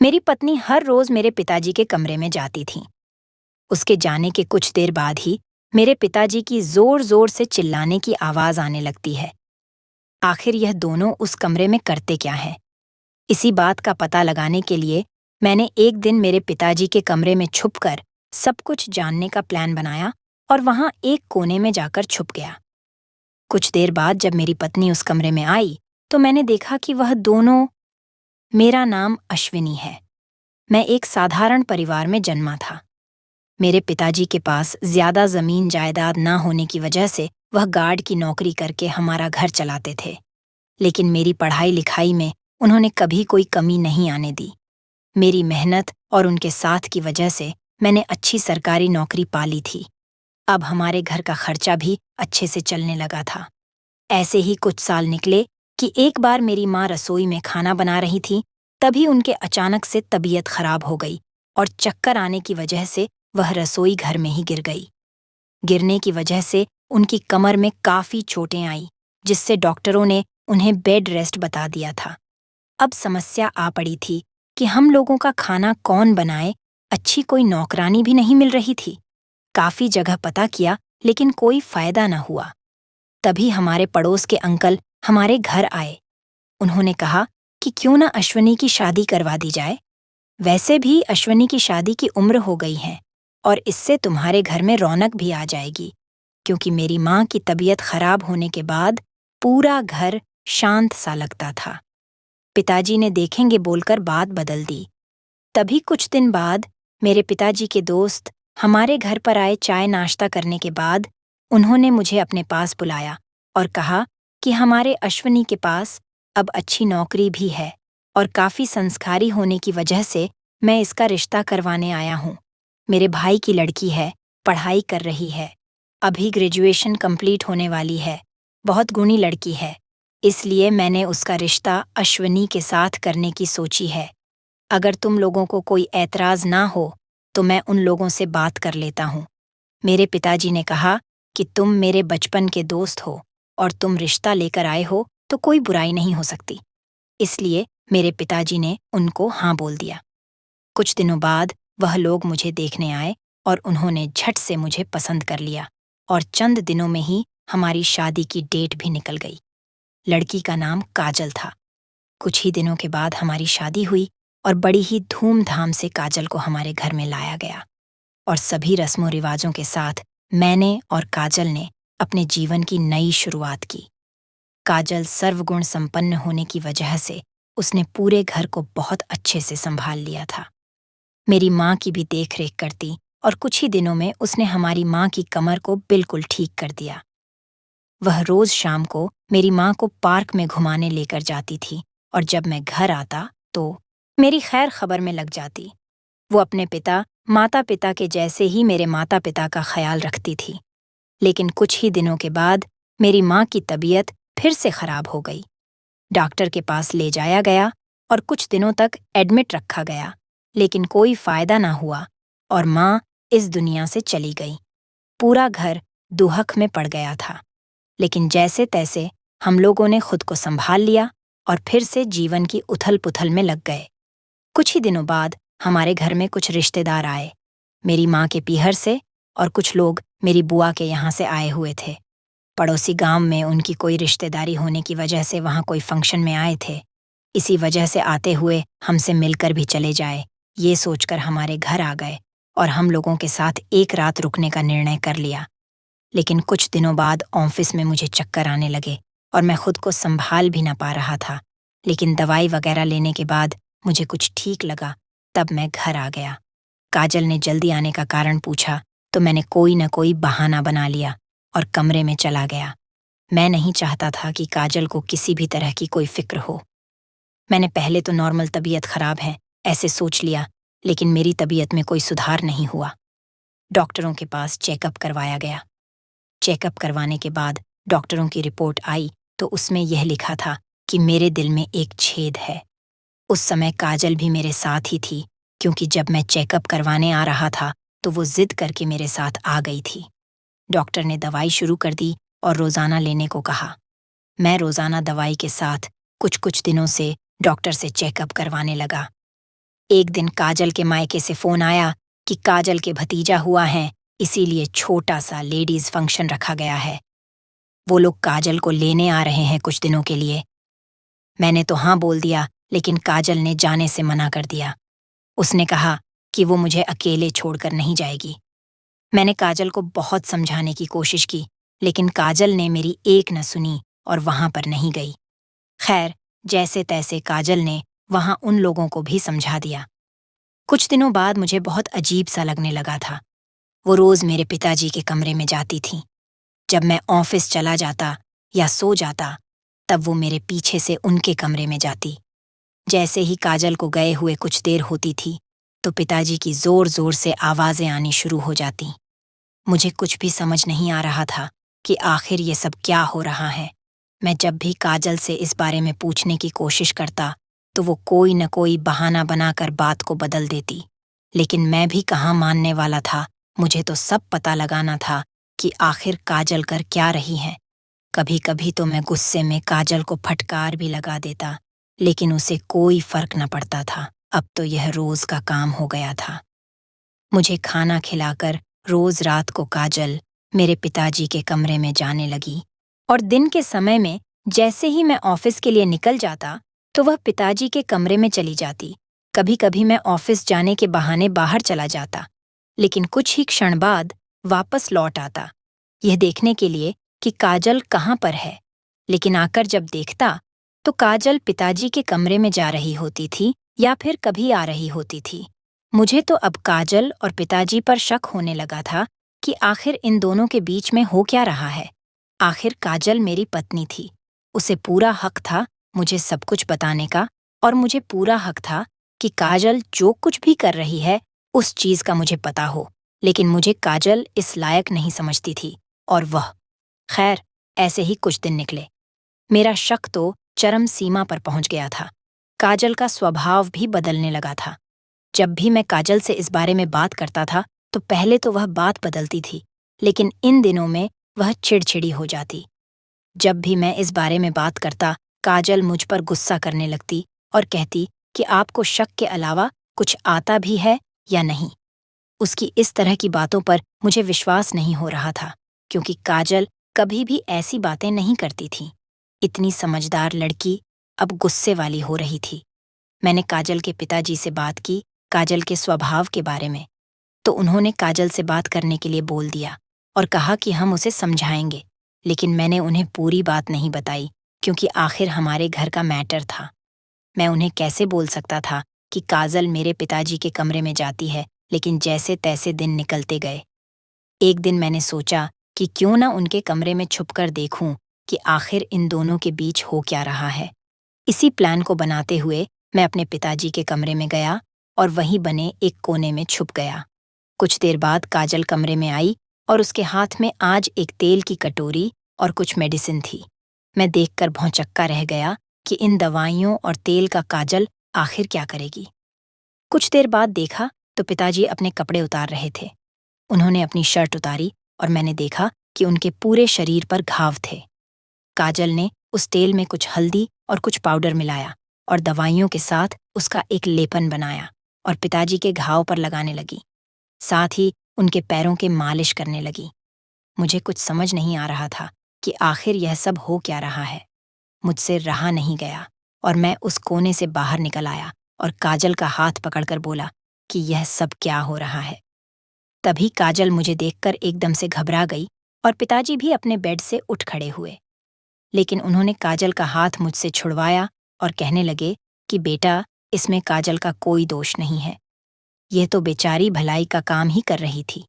मेरी पत्नी हर रोज मेरे पिताजी के कमरे में जाती थी। उसके जाने के कुछ देर बाद ही मेरे पिताजी की जोर जोर से चिल्लाने की आवाज आने लगती है। आखिर यह दोनों उस कमरे में करते क्या हैं? इसी बात का पता लगाने के लिए मैंने एक दिन मेरे पिताजी के कमरे में छुपकर सब कुछ जानने का प्लान बनाया और वहां एक कोने में जाकर छुप गया। कुछ देर बाद जब मेरी पत्नी उस कमरे में आई तो मैंने देखा कि वह दोनों। मेरा नाम अश्विनी है। मैं एक साधारण परिवार में जन्मा था। मेरे पिताजी के पास ज्यादा जमीन जायदाद ना होने की वजह से वह गार्ड की नौकरी करके हमारा घर चलाते थे। लेकिन मेरी पढ़ाई लिखाई में उन्होंने कभी कोई कमी नहीं आने दी। मेरी मेहनत और उनके साथ की वजह से मैंने अच्छी सरकारी नौकरी पा ली थी। अब हमारे घर का खर्चा भी अच्छे से चलने लगा था। ऐसे ही कुछ साल निकले कि एक बार मेरी माँ रसोई में खाना बना रही थी, तभी उनके अचानक से तबीयत खराब हो गई और चक्कर आने की वजह से वह रसोई घर में ही गिर गई। गिरने की वजह से उनकी कमर में काफी चोटें आई, जिससे डॉक्टरों ने उन्हें बेड रेस्ट बता दिया था। अब समस्या आ पड़ी थी कि हम लोगों का खाना कौन बनाए। अच्छी कोई नौकरानी भी नहीं मिल रही थी। काफी जगह पता किया लेकिन कोई फायदा न हुआ। तभी हमारे पड़ोस के अंकल हमारे घर आए। उन्होंने कहा कि क्यों ना अश्विनी की शादी करवा दी जाए। वैसे भी अश्विनी की शादी की उम्र हो गई है और इससे तुम्हारे घर में रौनक भी आ जाएगी, क्योंकि मेरी माँ की तबीयत खराब होने के बाद पूरा घर शांत सा लगता था। पिताजी ने देखेंगे बोलकर बात बदल दी। तभी कुछ दिन बाद मेरे पिताजी के दोस्त हमारे घर पर आए। चाय नाश्ता करने के बाद उन्होंने मुझे अपने पास बुलाया और कहा कि हमारे अश्विनी के पास अब अच्छी नौकरी भी है और काफी संस्कारी होने की वजह से मैं इसका रिश्ता करवाने आया हूँ। मेरे भाई की लड़की है, पढ़ाई कर रही है, अभी ग्रेजुएशन कंप्लीट होने वाली है, बहुत गुणी लड़की है, इसलिए मैंने उसका रिश्ता अश्विनी के साथ करने की सोची है। अगर तुम लोगों को कोई ऐतराज ना हो तो मैं उन लोगों से बात कर लेता हूँ। मेरे पिताजी ने कहा कि तुम मेरे बचपन के दोस्त हो और तुम रिश्ता लेकर आए हो तो कोई बुराई नहीं हो सकती। इसलिए मेरे पिताजी ने उनको हाँ बोल दिया। कुछ दिनों बाद वह लोग मुझे देखने आए और उन्होंने झट से मुझे पसंद कर लिया और चंद दिनों में ही हमारी शादी की डेट भी निकल गई। लड़की का नाम काजल था। कुछ ही दिनों के बाद हमारी शादी हुई और बड़ी ही धूमधाम से काजल को हमारे घर में लाया गया और सभी रस्मों रिवाजों के साथ मैंने और काजल ने अपने जीवन की नई शुरुआत की। काजल सर्वगुण संपन्न होने की वजह से उसने पूरे घर को बहुत अच्छे से संभाल लिया था। मेरी माँ की भी देखरेख करती और कुछ ही दिनों में उसने हमारी माँ की कमर को बिल्कुल ठीक कर दिया। वह रोज शाम को मेरी माँ को पार्क में घुमाने लेकर जाती थी और जब मैं घर आता तो मेरी खैर खबर में लग जाती। वो अपने माता पिता के जैसे ही मेरे माता पिता का ख्याल रखती थी। लेकिन कुछ ही दिनों के बाद मेरी माँ की तबीयत फिर से खराब हो गई। डॉक्टर के पास ले जाया गया और कुछ दिनों तक एडमिट रखा गया, लेकिन कोई फायदा ना हुआ और माँ इस दुनिया से चली गई। पूरा घर दुहक में पड़ गया था, लेकिन जैसे तैसे हम लोगों ने खुद को संभाल लिया और फिर से जीवन की उथल पुथल में लग गए। कुछ ही दिनों बाद हमारे घर में कुछ रिश्तेदार आए, मेरी माँ के पीहर से और कुछ लोग मेरी बुआ के यहाँ से आए हुए थे। पड़ोसी गांव में उनकी कोई रिश्तेदारी होने की वजह से वहाँ कोई फंक्शन में आए थे। इसी वजह से आते हुए हमसे मिलकर भी चले जाए, ये सोचकर हमारे घर आ गए और हम लोगों के साथ एक रात रुकने का निर्णय कर लिया। लेकिन कुछ दिनों बाद ऑफिस में मुझे चक्कर आने लगे और मैं खुद को संभाल भी ना पा रहा था। लेकिन दवाई वगैरह लेने के बाद मुझे कुछ ठीक लगा, तब मैं घर आ गया। काजल ने जल्दी आने का कारण पूछा तो मैंने कोई न कोई बहाना बना लिया और कमरे में चला गया। मैं नहीं चाहता था कि काजल को किसी भी तरह की कोई फिक्र हो। मैंने पहले तो नॉर्मल तबीयत खराब है ऐसे सोच लिया, लेकिन मेरी तबीयत में कोई सुधार नहीं हुआ। डॉक्टरों के पास चेकअप करवाया गया। चेकअप करवाने के बाद डॉक्टरों की रिपोर्ट आई तो उसमें यह लिखा था कि मेरे दिल में एक छेद है। उस समय काजल भी मेरे साथ ही थी, क्योंकि जब मैं चेकअप करवाने आ रहा था तो वो जिद करके मेरे साथ आ गई थी। डॉक्टर ने दवाई शुरू कर दी और रोजाना लेने को कहा। मैं रोजाना दवाई के साथ कुछ दिनों से डॉक्टर से चेकअप करवाने लगा। एक दिन काजल के मायके से फोन आया कि काजल के भतीजा हुआ है, इसीलिए छोटा सा लेडीज फंक्शन रखा गया है। वो लोग काजल को लेने आ रहे हैं कुछ दिनों के लिए। मैंने तो हाँ बोल दिया, लेकिन काजल ने जाने से मना कर दिया। उसने कहा कि वो मुझे अकेले छोड़कर नहीं जाएगी। मैंने काजल को बहुत समझाने की कोशिश की, लेकिन काजल ने मेरी एक न सुनी और वहां पर नहीं गई। खैर, जैसे तैसे काजल ने वहां उन लोगों को भी समझा दिया। कुछ दिनों बाद मुझे बहुत अजीब सा लगने लगा था। वो रोज मेरे पिताजी के कमरे में जाती थी। जब मैं ऑफिस चला जाता या सो जाता, तब वो मेरे पीछे से उनके कमरे में जाती। जैसे ही काजल को गए हुए कुछ देर होती थी, तो पिताजी की जोर जोर से आवाजें आनी शुरू हो जाती। मुझे कुछ भी समझ नहीं आ रहा था कि आखिर ये सब क्या हो रहा है। मैं जब भी काजल से इस बारे में पूछने की कोशिश करता, तो वो कोई न कोई बहाना बनाकर बात को बदल देती। लेकिन मैं भी कहाँ मानने वाला था। मुझे तो सब पता लगाना था कि आखिर काजल कर क्या रही है। कभी कभी तो मैं गुस्से में काजल को फटकार भी लगा देता, लेकिन उसे कोई फर्क न पड़ता था। अब तो यह रोज का काम हो गया था। मुझे खाना खिलाकर रोज रात को काजल मेरे पिताजी के कमरे में जाने लगी, और दिन के समय में जैसे ही मैं ऑफिस के लिए निकल जाता, तो वह पिताजी के कमरे में चली जाती। कभी कभी मैं ऑफिस जाने के बहाने बाहर चला जाता, लेकिन कुछ ही क्षण बाद वापस लौट आता, यह देखने के लिए कि काजल कहाँ पर है। लेकिन आकर जब देखता, तो काजल पिताजी के कमरे में जा रही होती थी या फिर कभी आ रही होती थी। मुझे तो अब काजल और पिताजी पर शक होने लगा था कि आखिर इन दोनों के बीच में हो क्या रहा है। आखिर काजल मेरी पत्नी थी, उसे पूरा हक था मुझे सब कुछ बताने का, और मुझे पूरा हक था कि काजल जो कुछ भी कर रही है उस चीज का मुझे पता हो। लेकिन मुझे काजल इस लायक नहीं समझती थी, और वह। खैर, ऐसे ही कुछ दिन निकले। मेरा शक तो चरम सीमा पर पहुंच गया था। काजल का स्वभाव भी बदलने लगा था। जब भी मैं काजल से इस बारे में बात करता था, तो पहले तो वह बात बदलती थी, लेकिन इन दिनों में वह चिड़चिड़ी हो जाती। जब भी मैं इस बारे में बात करता, काजल मुझ पर गुस्सा करने लगती और कहती कि आपको शक के अलावा कुछ आता भी है या नहीं। उसकी इस तरह की बातों पर मुझे विश्वास नहीं हो रहा था, क्योंकि काजल कभी भी ऐसी बातें नहीं करती थी। इतनी समझदार लड़की अब गुस्से वाली हो रही थी। मैंने काजल के पिताजी से बात की काजल के स्वभाव के बारे में, तो उन्होंने काजल से बात करने के लिए बोल दिया और कहा कि हम उसे समझाएंगे। लेकिन मैंने उन्हें पूरी बात नहीं बताई, क्योंकि आखिर हमारे घर का मैटर था। मैं उन्हें कैसे बोल सकता था कि काजल मेरे पिताजी के कमरे में जाती है। लेकिन जैसे तैसे दिन निकलते गए। एक दिन मैंने सोचा कि क्यों ना उनके कमरे में छुपकर देखूं कि आखिर इन दोनों के बीच हो क्या रहा है। इसी प्लान को बनाते हुए मैं अपने पिताजी के कमरे में गया और वहीं बने एक कोने में छुप गया। कुछ देर बाद काजल कमरे में आई और उसके हाथ में आज एक तेल की कटोरी और कुछ मेडिसिन थी। मैं देखकर भौंचक्का रह गया कि इन दवाइयों और तेल का काजल आखिर क्या करेगी। कुछ देर बाद देखा तो पिताजी अपने कपड़े उतार रहे थे। उन्होंने अपनी शर्ट उतारी और मैंने देखा कि उनके पूरे शरीर पर घाव थे। काजल ने उस तेल में कुछ हल्दी और कुछ पाउडर मिलाया और दवाइयों के साथ उसका एक लेपन बनाया और पिताजी के घाव पर लगाने लगी। साथ ही उनके पैरों के मालिश करने लगी। मुझे कुछ समझ नहीं आ रहा था कि आखिर यह सब हो क्या रहा है। मुझसे रहा नहीं गया और मैं उस कोने से बाहर निकल आया और काजल का हाथ पकड़कर बोला कि यह सब क्या हो रहा है। तभी काजल मुझे देखकर एकदम से घबरा गई और पिताजी भी अपने बेड से उठ खड़े हुए। लेकिन उन्होंने काजल का हाथ मुझसे छुड़वाया और कहने लगे कि बेटा, इसमें काजल का कोई दोष नहीं है। यह तो बेचारी भलाई का काम ही कर रही थी।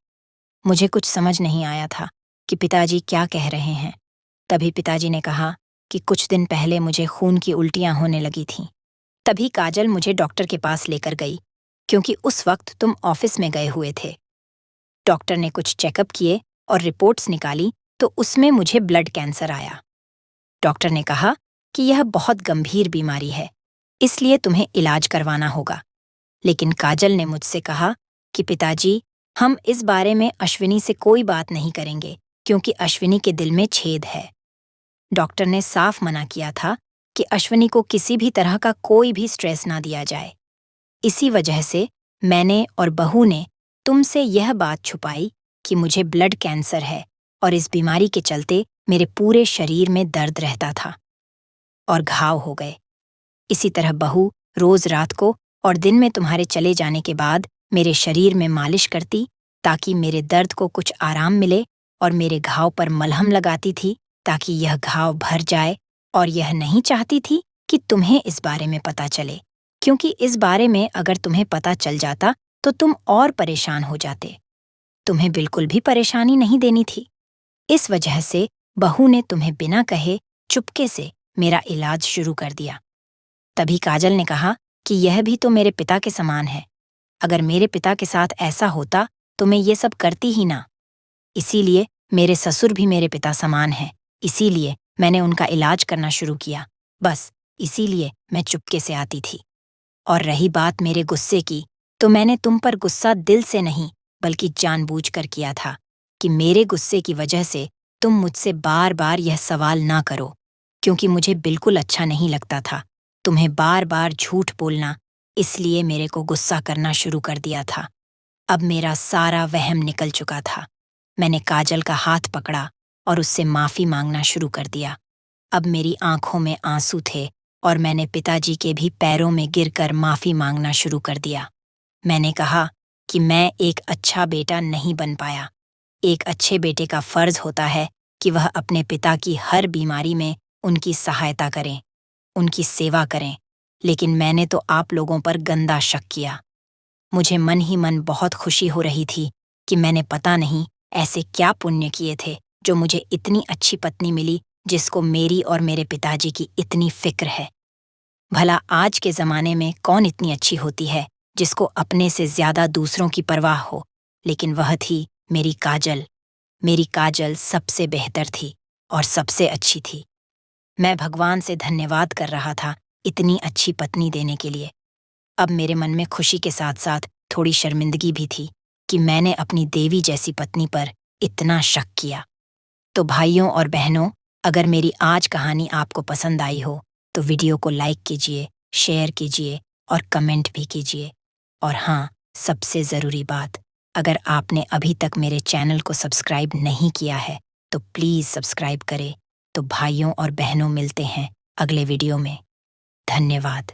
मुझे कुछ समझ नहीं आया था कि पिताजी क्या कह रहे हैं। तभी पिताजी ने कहा कि कुछ दिन पहले मुझे खून की उल्टियां होने लगी थीं। तभी काजल मुझे डॉक्टर के पास लेकर गई, क्योंकि उस वक्त तुम ऑफिस में गए हुए थे। डॉक्टर ने कुछ चेकअप किए और रिपोर्ट्स निकाली, तो उसमें मुझे ब्लड कैंसर आया। डॉक्टर ने कहा कि यह बहुत गंभीर बीमारी है, इसलिए तुम्हें इलाज करवाना होगा। लेकिन काजल ने मुझसे कहा कि पिताजी, हम इस बारे में अश्विनी से कोई बात नहीं करेंगे, क्योंकि अश्विनी के दिल में छेद है। डॉक्टर ने साफ मना किया था कि अश्विनी को किसी भी तरह का कोई भी स्ट्रेस ना दिया जाए। इसी वजह से मैंने और बहू ने तुमसे यह बात छुपाई कि मुझे ब्लड कैंसर है और इस बीमारी के चलते मेरे पूरे शरीर में दर्द रहता था और घाव हो गए। इसी तरह बहू रोज रात को और दिन में तुम्हारे चले जाने के बाद मेरे शरीर में मालिश करती ताकि मेरे दर्द को कुछ आराम मिले और मेरे घाव पर मलहम लगाती थी ताकि यह घाव भर जाए, और यह नहीं चाहती थी कि तुम्हें इस बारे में पता चले, क्योंकि इस बारे में अगर तुम्हें पता चल जाता तो तुम और परेशान हो जाते। तुम्हें बिल्कुल भी परेशानी नहीं देनी थी। इस वजह से बहू ने तुम्हें बिना कहे चुपके से मेरा इलाज शुरू कर दिया। तभी काजल ने कहा कि यह भी तो मेरे पिता के समान है। अगर मेरे पिता के साथ ऐसा होता तो मैं ये सब करती ही ना। इसीलिए मेरे ससुर भी मेरे पिता समान हैं, इसीलिए मैंने उनका इलाज करना शुरू किया। बस इसीलिए मैं चुपके से आती थी। और रही बात मेरे गुस्से की, तो मैंने तुम पर गुस्सा दिल से नहीं बल्कि जानबूझकर किया था कि मेरे गुस्से की वजह से तुम मुझसे बार बार यह सवाल ना करो, क्योंकि मुझे बिल्कुल अच्छा नहीं लगता था तुम्हें बार बार झूठ बोलना। इसलिए मेरे को गुस्सा करना शुरू कर दिया था। अब मेरा सारा वहम निकल चुका था। मैंने काजल का हाथ पकड़ा और उससे माफ़ी मांगना शुरू कर दिया। अब मेरी आंखों में आंसू थे और मैंने पिताजी के भी पैरों में गिरकर माफ़ी मांगना शुरू कर दिया। मैंने कहा कि मैं एक अच्छा बेटा नहीं बन पाया। एक अच्छे बेटे का फ़र्ज़ होता है कि वह अपने पिता की हर बीमारी में उनकी सहायता करें, उनकी सेवा करें, लेकिन मैंने तो आप लोगों पर गंदा शक किया। मुझे मन ही मन बहुत खुशी हो रही थी कि मैंने पता नहीं ऐसे क्या पुण्य किए थे जो मुझे इतनी अच्छी पत्नी मिली जिसको मेरी और मेरे पिताजी की इतनी फिक्र है। भला आज के ज़माने में कौन इतनी अच्छी होती है जिसको अपने से ज़्यादा दूसरों की परवाह हो, लेकिन वह थी मेरी काजल। मेरी काजल सबसे बेहतर थी और सबसे अच्छी थी। मैं भगवान से धन्यवाद कर रहा था इतनी अच्छी पत्नी देने के लिए। अब मेरे मन में खुशी के साथ साथ थोड़ी शर्मिंदगी भी थी कि मैंने अपनी देवी जैसी पत्नी पर इतना शक किया। तो भाइयों और बहनों, अगर मेरी आज कहानी आपको पसंद आई हो तो वीडियो को लाइक कीजिए, शेयर कीजिए और कमेंट भी कीजिए। और हाँ, सबसे ज़रूरी बात, अगर आपने अभी तक मेरे चैनल को सब्सक्राइब नहीं किया है तो प्लीज़ सब्सक्राइब करें। तो भाइयों और बहनों, मिलते हैं अगले वीडियो में। धन्यवाद।